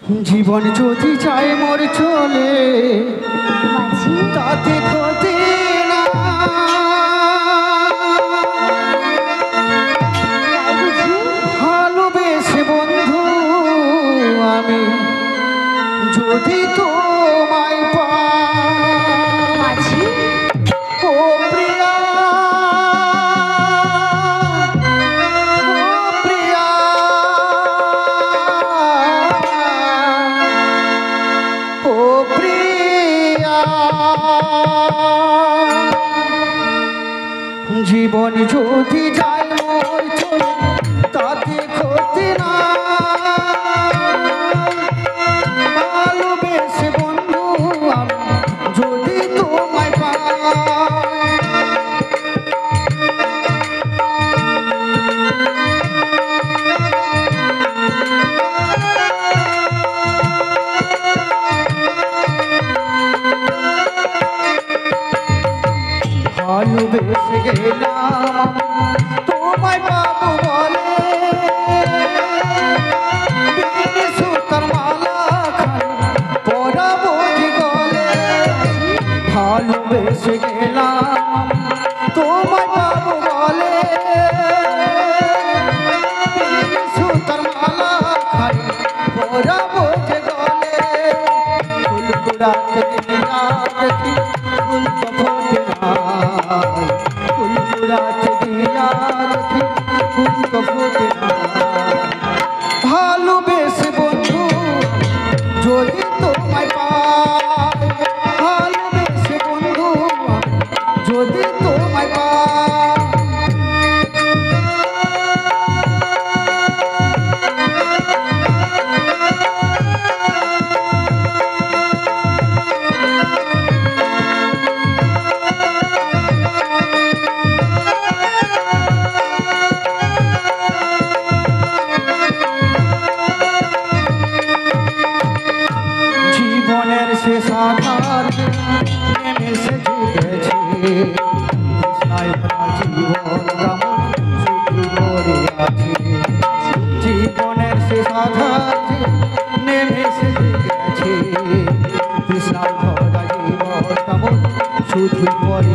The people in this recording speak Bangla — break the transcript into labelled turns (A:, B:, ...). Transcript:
A: জীবন যদি চায় মোর চলে তাতে ক্ষতি না, ভালোবেসে বন্ধু আমি যদি তোমায় পাই, ও প্রিয়া ও প্রিয়া ও প্রিয়া, জীবন যদি যায় মোর চলে তাতে ক্ষতি না, ভালোবেসে বন্ধু আমি যদি তোমায় পাই। ভালোবেসে গেলাম তোমায় পাবো বলে, বিনে সুতার মালা খান পরাবো যে গলে। ভালোবেসে গেলাম তোমায় পাবো বলে, বিনে সুতার মালা খান পরাবো যে গলে। ফুলকুড়াতে দিন রাত দেখি ফুল তো ফোটে না, ফুলকুড়াতে দিন রাত দেখি ফুল তো ফোটে না। ভালোবেসে বন্ধু যদি তোমায় পাই, ভালোবেসে বন্ধু যদি তোমায় পাই। জীবনের শেষ আধার নেমে সে জুটেছে, তৃষ্ণায় ভরা জীবন কেমন শুধু পড়ে আছে। জীবনের শেষ আধার নেমে সে জুটেছে, তৃষ্ণায় ভরা জীবন কেমন শুধু পড়ে